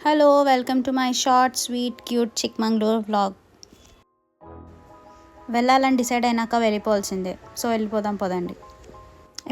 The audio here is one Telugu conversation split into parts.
Hello, welcome to my short sweet cute Chikmagalur vlog. వెళ్ళాలని డిసైడ్ అయినాక వెళ్ళిపోవాల్సిందే. సో వెళ్ళిపోదాం పదండి.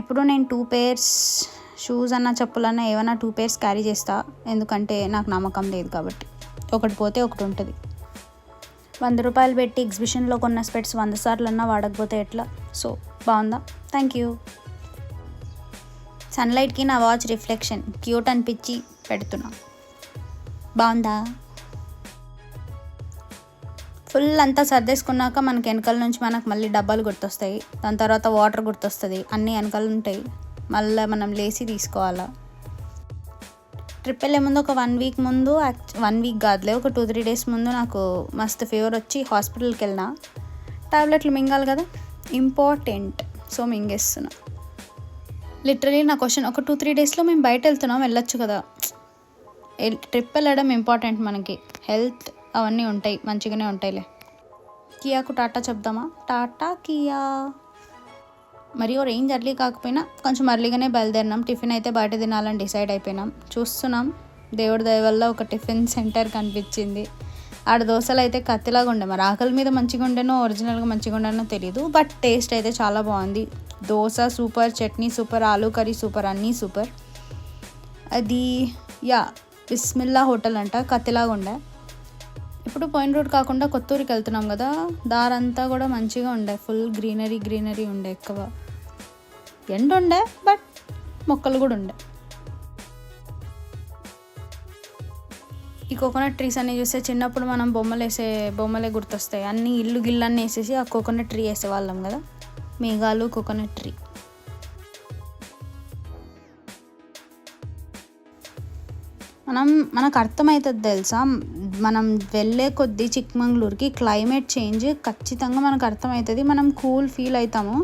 ఎప్పుడు నేను 2 pairs షూస్ అన్న చెప్పులన్నా ఏమన్నా 2 pairs క్యారీ చేస్తా, ఎందుకంటే నాకు నమ్మకం లేదు కాబట్టి. ఒకటి పోతే ఒకటి ఉంటుంది. 100 రూపాయలు పెట్టి ఎగ్జిబిషన్లో కొన్న స్పెట్స్ 100 సార్లు అన్నా వాడకపోతే ఎట్లా? సో బాగుందా? Thank you. సన్లైట్కి నా వాచ్ రిఫ్లెక్షన్ క్యూట్ అనిపించి పెడుతున్నా. బాగుందా? ఫుల్ అంతా సర్దేసుకున్నాక మనకి వెనకాల నుంచి మనకు మళ్ళీ డబ్బాలు గుర్తొస్తాయి, దాని తర్వాత వాటర్ గుర్తొస్తుంది, అన్నీ వెనకాల ఉంటాయి. మళ్ళీ మనం లేచి తీసుకోవాలా. ట్రిప్ వెళ్ళే ముందు ఒక 1 week ముందు, 1 week కాదులే, ఒక 2-3 days ముందు నాకు మస్తు ఫీవర్ వచ్చి హాస్పిటల్కి వెళ్ళినా. టాబ్లెట్లు మింగాలి కదా, ఇంపార్టెంట్. సో మింగేస్తున్నా. లిటరలీ నా క్వశ్చన్, ఒక 2-3 daysలో మేము బయట వెళ్తున్నాం, వెళ్ళొచ్చు కదా. ట్రిప్ వెళ్ళడం ఇంపార్టెంట్, మనకి హెల్త్ అవన్నీ ఉంటాయి, మంచిగానే ఉంటాయిలే. కియాకు టాటా చెప్దామా? టాటా కియా. మరి ఓ రేంజ్ అర్లీ కాకపోయినా కొంచెం అర్లీగానే బయలుదేరినాం. టిఫిన్ అయితే బయట తినాలని డిసైడ్ అయిపోయినాం. చూస్తున్నాం, దేవుడి దయ వల్ల ఒక టిఫిన్ సెంటర్ కనిపించింది. ఆడ దోశలు అయితే కత్తిలాగా ఉండే. మరి ఆకలి మీద మంచిగా ఉండేనో ఒరిజినల్గా మంచిగా ఉండేనో తెలియదు, బట్ టేస్ట్ అయితే చాలా బాగుంది. Dosa super, chutney super, aloo curry super, అన్నీ సూపర్. అది బిస్మిల్లా హోటల్ అంట, కత్తిలాగా ఉండే. ఇప్పుడు పోయిన రోడ్ కాకుండా కొత్తూరికి వెళ్తున్నాం కదా, దారంతా కూడా మంచిగా ఉండే. ఫుల్ గ్రీనరీ ఉండే. ఎక్కువ ఎండ ఉండే, బట్ మొక్కలు కూడా ఉండే. ఈ కోకోనట్ ట్రీస్ అన్నీ చూస్తే చిన్నప్పుడు మనం బొమ్మలే గుర్తొస్తాయి. అన్నీ ఇల్లు గిల్లన్నీ వేసేసి ఆ కోకోనట్ ట్రీ వేసేవాళ్ళం కదా. మేఘాలు కోకోనట్ ట్రీ. మనకు అర్థమవుతుంది తెలుసా, మనం వెళ్ళే కొద్దీ చిక్మంగళూరుకి క్లైమేట్ చేంజ్ ఖచ్చితంగా మనకు అర్థమవుతుంది. మనం కూల్ ఫీల్ అవుతాము.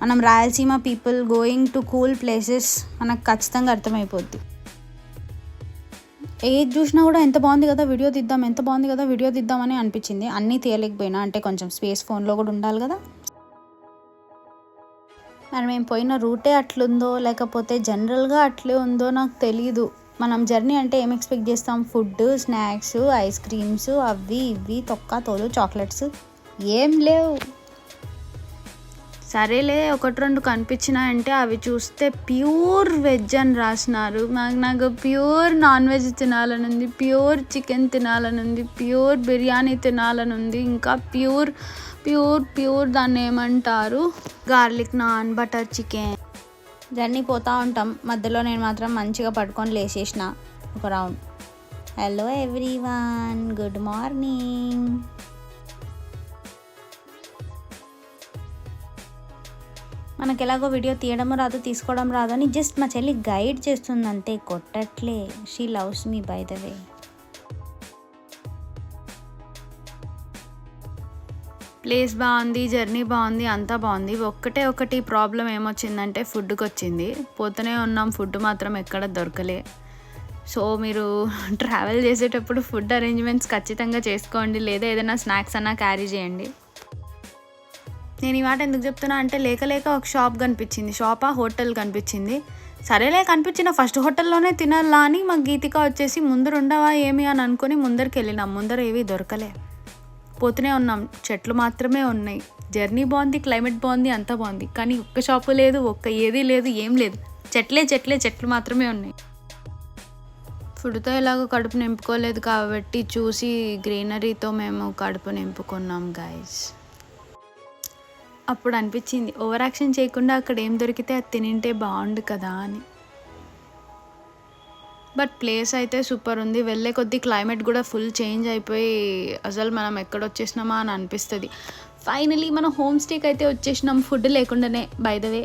మనం Rayalaseema people going to cool places మనకు ఖచ్చితంగా అర్థమైపోద్ది. ఏది చూసినా కూడా ఎంత బాగుంది కదా వీడియో తీద్దామని అనిపించింది. అన్నీ తీయలేకపోయినా, అంటే కొంచెం స్పేస్ ఫోన్లో కూడా ఉండాలి కదా. మరి మేము పోయిన రూటే అట్లుందో లేకపోతే జనరల్గా అట్లే ఉందో నాకు తెలీదు. మనం జర్నీ అంటే ఏం ఎక్స్పెక్ట్ చేస్తాం? ఫుడ్, స్నాక్స్, ఐస్ క్రీమ్స్, అవి ఇవి తొక్క తోలు, చాక్లెట్స్ ఏం లేవు. సరేలే, 1-2 కనిపించినాయంటే అవి చూస్తే ప్యూర్ వెజ్ అని రాసినారు. నాకు ప్యూర్ నాన్ వెజ్ తినాలనుంది, ప్యూర్ చికెన్ తినాలనుంది, ప్యూర్ బిర్యానీ తినాలనుంది, ఇంకా ప్యూర్ దాన్ని ఏమంటారు, garlic naan, butter chicken. Journey పోతూ ఉంటాం, మధ్యలో నేను మాత్రం మంచిగా పట్టుకొని లేచేసిన ఒక round. Hello everyone, good morning. మనకు ఎలాగో వీడియో తీయడం రాదు, తీసుకోవడం రాదు అని జస్ట్ మా చెల్లి గైడ్ చేస్తుంది అంతే, కొట్టట్లే. She loves me by the way. Place బాగుంది, జర్నీ బాగుంది, అంతా బాగుంది. ఒకటి ప్రాబ్లం ఏమొచ్చిందంటే ఫుడ్కి వచ్చింది. పోతూనే ఉన్నాం, ఫుడ్ మాత్రం ఎక్కడ దొరకలే. సో మీరు ట్రావెల్ చేసేటప్పుడు ఫుడ్ అరేంజ్మెంట్స్ ఖచ్చితంగా చేసుకోండి, లేదా ఏదైనా స్నాక్స్ అన్నా క్యారీ చేయండి. నేను ఈ మాట ఎందుకు చెప్తున్నా అంటే, లేక ఒక షాప్ కనిపించింది. హోటల్ కనిపించింది. సరేలే, కనిపించిన ఫస్ట్ హోటల్లోనే తినాలా అని మా గీతిక వచ్చేసి ముందరుండవా ఏమి అని అనుకుని ముందరికి వెళ్ళినాం. ముందర ఏవి దొరకలే. పోతూనే ఉన్నాం, చెట్లు మాత్రమే ఉన్నాయి. జర్నీ బాగుంది, క్లైమేట్ బాగుంది, అంతా బాగుంది, కానీ ఒక్క షాపు లేదు, ఏది లేదు, ఏం లేదు. చెట్లు మాత్రమే ఉన్నాయి. ఫుడ్తో ఎలాగో కడుపు నింపుకోలేదు కాబట్టి చూసి గ్రీనరీతో మేము కడుపు నింపుకున్నాం గైస్. అప్పుడు అనిపించింది, ఓవర్ యాక్షన్ చేయకుండా అక్కడ ఏం దొరికితే అది తినింటే బాగుండు కదా అని. బట్ ప్లేస్ అయితే సూపర్ ఉంది. వెళ్ళే కొద్దీ క్లైమేట్ కూడా ఫుల్ చేంజ్ అయిపోయి అసలు మనం ఎక్కడొచ్చేసినామా అని అనిపిస్తుంది. ఫైనలీ మనం హోమ్ స్టేకి అయితే వచ్చేసినాం, ఫుడ్ లేకుండానే. బై ద వే,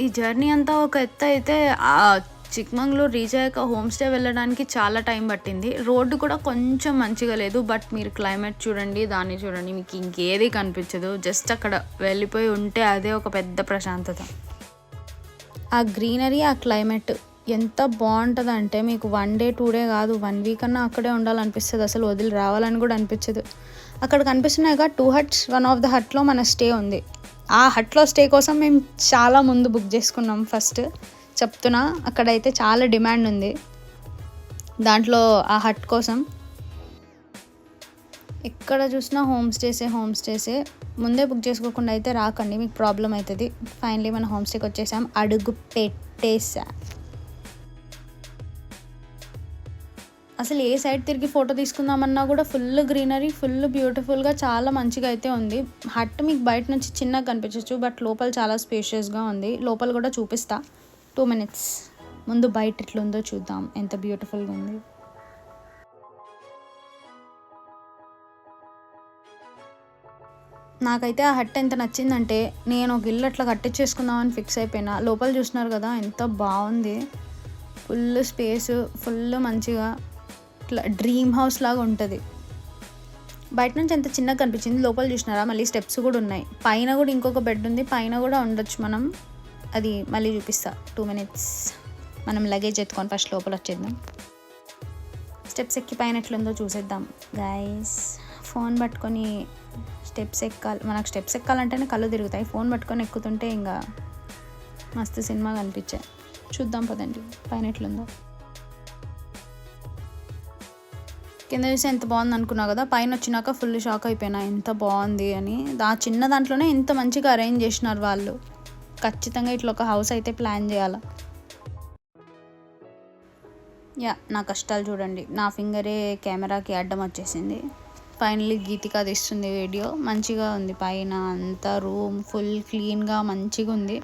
ఈ జర్నీ అంతా ఒక ఎత్తు అయితే, చిక్మంగళూరు రీచ్ అయ్యాక హోమ్ స్టే వెళ్ళడానికి చాలా టైం పట్టింది. రోడ్డు కూడా కొంచెం మంచిగా లేదు, బట్ మీరు క్లైమేట్ చూడండి, దాన్ని చూడండి, మీకు ఇంకేది కనిపించదు. జస్ట్ అక్కడ వెళ్ళిపోయి ఉంటే అదే ఒక పెద్ద ప్రశాంతత. ఆ గ్రీనరీ, ఆ క్లైమేట్ ఎంత బాగుంటుంది అంటే మీకు 1 day 2 day కాదు, 1 week అన్నా అక్కడే ఉండాలనిపిస్తుంది. అసలు వదిలి రావాలని కూడా అనిపించదు. అక్కడ కనిపిస్తున్నాయిగా 2 huts. వన్ ఆఫ్ ద హట్లో మన స్టే ఉంది. ఆ హట్లో స్టే కోసం మేము చాలా ముందు బుక్ చేసుకున్నాం. ఫస్ట్ చెప్తున్నా, అక్కడైతే చాలా డిమాండ్ ఉంది. దాంట్లో ఆ హట్ కోసం. ఎక్కడ చూసినా హోమ్ స్టేసే. ముందే బుక్ చేసుకోకుండా అయితే రాకండి, మీకు ప్రాబ్లం అవుతుంది. ఫైనలీ మన హోమ్ స్టేకి వచ్చేసాం, అడుగు పెట్టేసా. అసలు ఏ సైడ్ తిరిగి ఫోటో తీసుకుందామన్నా కూడా ఫుల్ గ్రీనరీ, ఫుల్ బ్యూటిఫుల్గా, చాలా మంచిగా అయితే ఉంది. హట్ మీకు బయట నుంచి చిన్నగా కనిపించవచ్చు, బట్ లోపల చాలా స్పేషియస్గా ఉంది. లోపల కూడా చూపిస్తా, 2 minutes. ముందు బయట ఎట్లుందో చూద్దాం, ఎంత బ్యూటిఫుల్గా ఉంది. నాకైతే ఆ హట్ ఎంత నచ్చిందంటే నేను ఒక ఇల్లు అట్లా కట్టించేసుకుందామని ఫిక్స్ అయిపోయినా. లోపల చూస్తున్నారు కదా ఎంత బాగుంది, ఫుల్ స్పేస్, ఫుల్ మంచిగా ఇట్లా డ్రీమ్ హౌస్ లాగా ఉంటుంది. బయట నుంచి ఎంత చిన్నగా కనిపించింది, లోపల చూసినారా మళ్ళీ స్టెప్స్ కూడా ఉన్నాయి. పైన కూడా ఇంకొక బెడ్ ఉంది, పైన కూడా ఉండొచ్చు మనం. అది మళ్ళీ చూపిస్తా, 2 minutes. మనం లగేజ్ ఎత్తుకొని ఫస్ట్ లోపల వచ్చేద్దాం. స్టెప్స్ ఎక్కి పైన ఎట్లుందో చూసేద్దాం గైస్. ఫోన్ పట్టుకొని స్టెప్స్ ఎక్కాలి, మనకు స్టెప్స్ ఎక్కాలంటేనే కళ్ళు తిరుగుతాయి. ఫోన్ పట్టుకొని ఎక్కుతుంటే ఇంకా మస్తు సినిమా కనిపించాయి. చూద్దాం పదండి పైన ఎట్లుందో. కింద చూసి ఎంత బాగుంది అనుకున్నా కదా, పైన వచ్చినాక ఫుల్ షాక్ అయిపోయినా ఎంత బాగుంది అని. ఆ చిన్న దాంట్లోనే ఇంత మంచిగా అరేంజ్ చేసినారు వాళ్ళు. ఖచ్చితంగా ఇట్లా ఒక హౌస్ అయితే ప్లాన్ చేయాలి. నా కష్టాలు చూడండి, నా ఫింగరే కెమెరాకి అడ్డం వచ్చేసింది. ఫైనలీ గీతిక తీస్తుంది వీడియో. మంచిగా ఉంది, పైన అంతా రూమ్ ఫుల్ క్లీన్గా మంచిగా ఉంది.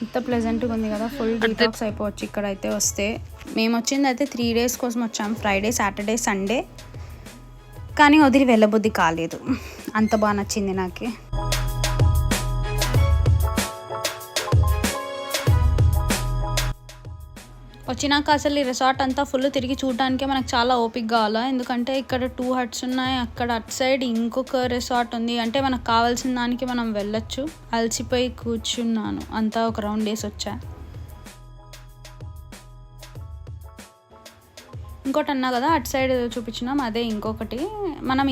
ఎంత ప్లెజెంట్గా ఉంది కదా, ఫుల్ డీటాక్స్ అయిపోవచ్చు ఇక్కడైతే వస్తే. మేము వచ్చింది అయితే 3 days కోసం వచ్చాం, ఫ్రైడే, సాటర్డే, సండే. కానీ వదిలి వెళ్ళబుద్ధి కాలేదు, అంత బాగా నచ్చింది నాకు. వచ్చినాక అసలు ఈ రిసార్ట్ అంతా ఫుల్ తిరిగి చూడడానికే మనకు చాలా ఓపిక కావాలా. ఎందుకంటే ఇక్కడ 2 huts ఉన్నాయి, అక్కడ అటు సైడ్ ఇంకొక రిసార్ట్ ఉంది. అంటే మనకు కావాల్సిన దానికి మనం వెళ్ళొచ్చు. అలసిపోయి కూర్చున్నాను, అంతా ఒక రౌండ్ వేసి వచ్చా. ఇంకోటి అన్నా కదా అటు సైడ్ చూపించినాం, అదే ఇంకొకటి. మనం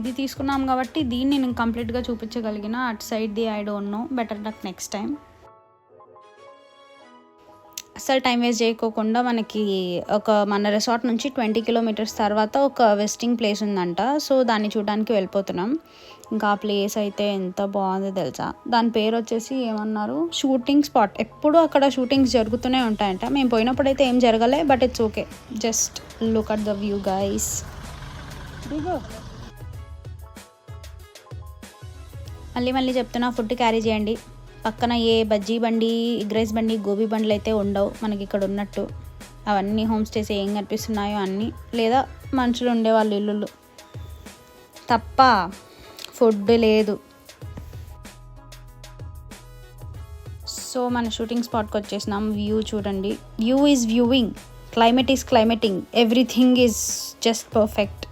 ఇది తీసుకున్నాం కాబట్టి దీన్ని నేను కంప్లీట్గా చూపించగలిగిన. అటు సైడ్ది I don't know, better luck next time. అసలు టైం వేస్ట్ చేయకోకుండా మనకి మన రిసార్ట్ నుంచి 20 kilometers తర్వాత ఒక విజిటింగ్ ప్లేస్ ఉందంట. సో దాన్ని చూడడానికి వెళ్ళిపోతున్నాం. ఇంకా ఆ ప్లేస్ అయితే ఎంత బాగుందో తెలుసా. దాని పేరు వచ్చేసి ఏమన్నారు, షూటింగ్ స్పాట్. ఎప్పుడు అక్కడ షూటింగ్స్ జరుగుతూనే ఉంటాయంట. మేము పోయినప్పుడు అయితే ఏం జరగలే, but it's okay. Just look at the view guys. మళ్ళీ చెప్తున్నా, ఫుడ్ క్యారీ చేయండి. పక్కన ఏ బజ్జీ బండి, ఎగ్ రైస్ బండి, గోబీ బండ్లు అయితే ఉండవు మనకి ఇక్కడ ఉన్నట్టు. అవన్నీ హోమ్ స్టేస్ ఏం కనిపిస్తున్నాయో అన్నీ, లేదా మనుషులు ఉండేవాళ్ళు ఇల్లులు తప్ప ఫుడ్ లేదు. సో మన షూటింగ్ స్పాట్కి వచ్చేసినాం. వ్యూ చూడండి, view is viewing, climate is climating, everything is just perfect.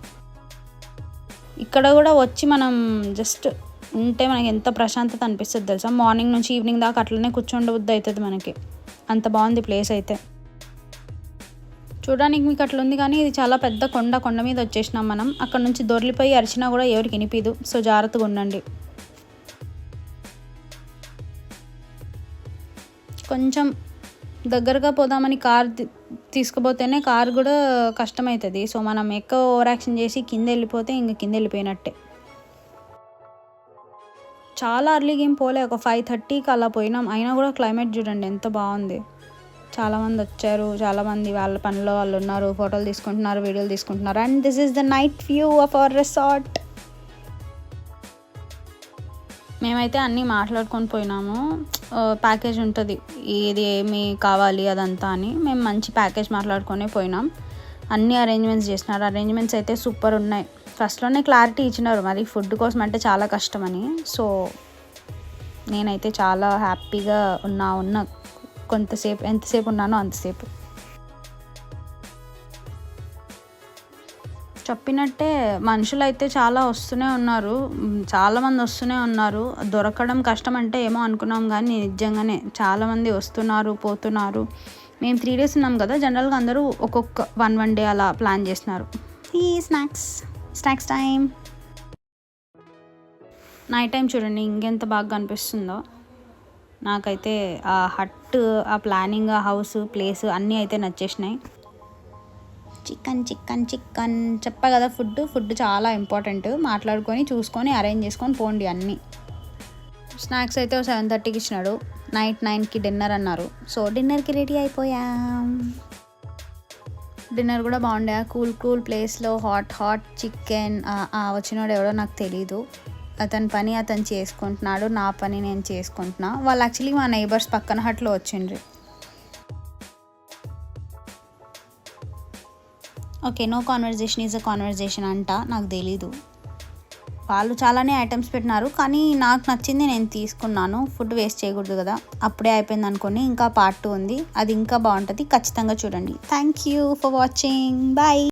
ఇక్కడ కూడా వచ్చి మనం జస్ట్ ఉంటే మనకి ఎంత ప్రశాంతత అనిపిస్తుంది తెలుసా. మార్నింగ్ నుంచి ఈవినింగ్ దాకా అట్లనే కూర్చోండబుద్ధి అవుతుంది మనకి, అంత బాగుంది ప్లేస్ అయితే. చూడడానికి మీకు అట్లా ఉంది, కానీ ఇది చాలా పెద్ద కొండ మీద వచ్చేసినాం మనం. అక్కడ నుంచి దొర్లిపోయి అరిచినా కూడా ఎవరికి వినిపిదు. సో జాగ్రత్తగా ఉండండి. కొంచెం దగ్గరగా పోదామని కార్ తీసుకుపోతేనే కార్ కూడా కష్టమవుతుంది. సో మనం ఎక్కువ ఓవర్ యాక్షన్ చేసి కింద వెళ్ళిపోతే ఇంక కింద వెళ్ళిపోయినట్టే. చాలా అర్లీగా ఏం పోలే, ఒక 5:30కి అలా పోయినాం. అయినా కూడా క్లైమేట్ చూడండి ఎంత బాగుంది. చాలామంది వచ్చారు, చాలామంది వాళ్ళ పనిలో వాళ్ళు ఉన్నారు, ఫోటోలు తీసుకుంటున్నారు, వీడియోలు తీసుకుంటున్నారు. And this is the night view of our resort. మేమైతే అన్నీ మాట్లాడుకొని పోయినాము. ప్యాకేజ్ ఉంటుంది, ఏది ఏమి కావాలి అదంతా అని. మేము మంచి ప్యాకేజ్ మాట్లాడుకొని పోయినాం. అన్ని అరేంజ్మెంట్స్ చేసినారు. అరేంజ్మెంట్స్ అయితే సూపర్ ఉన్నాయి. ఫస్ట్లోనే క్లారిటీ ఇచ్చినారు, మరి ఫుడ్ కోసం అంటే చాలా కష్టమని. సో నేనైతే చాలా హ్యాపీగా ఉన్నా కొంతసేపు, ఎంతసేపు ఉన్నానో అంతసేపు. చెప్పినట్టే మనుషులు అయితే చాలామంది వస్తూనే ఉన్నారు. దొరకడం కష్టం అంటే ఏమో అనుకున్నాం, కానీ నిజంగానే చాలామంది వస్తున్నారు, పోతున్నారు. మేము 3 days ఉన్నాం కదా, జనరల్గా అందరూ ఒక్కొక్క 1 day అలా ప్లాన్ చేస్తున్నారు. ఈ స్నాక్స్ టైం. నైట్ టైం చూడండి ఇంకెంత బాగా కనిపిస్తుందో. నాకైతే ఆ హట్, ఆ ప్లానింగ్, ఆ హౌస్, ప్లేస్ అన్నీ అయితే నచ్చేసినాయి. చికెన్ చెప్పా కదా, ఫుడ్ చాలా ఇంపార్టెంట్. మాట్లాడుకొని చూసుకొని అరేంజ్ చేసుకొని పోండి అన్నీ. స్నాక్స్ అయితే 7:30కి ఇచ్చినాడు. నైట్ 9కి డిన్నర్ అన్నారు. సో డిన్నర్కి రెడీ అయిపోయాం. డిన్నర్ కూడా బాగుండే. కూల్ ప్లేస్లో హాట్ చికెన్. వచ్చినోడు ఎవడో నాకు తెలీదు. అతని పని అతను చేసుకుంటున్నాడు, నా పని నేను చేసుకుంటున్నా. వాళ్ళు యాక్చువల్లీ మా నైబర్స్ పక్కన హట్లో వచ్చిండ్రు. Okay, no conversation is a conversation అంట, నాకు తెలీదు. వాళ్ళు చాలానే ఐటమ్స్ పెట్టినారు, కానీ నాకు నచ్చింది నేను తీసుకున్నాను. ఫుడ్ వేస్ట్ చేయకూడదు కదా. అప్పుడే అయిపోయింది అనుకోని ఇంకా పార్ట్ 2 ఉంది, అది ఇంకా బాగుంటుంది. ఖచ్చితంగా చూడండి. Thank you for watching. Bye.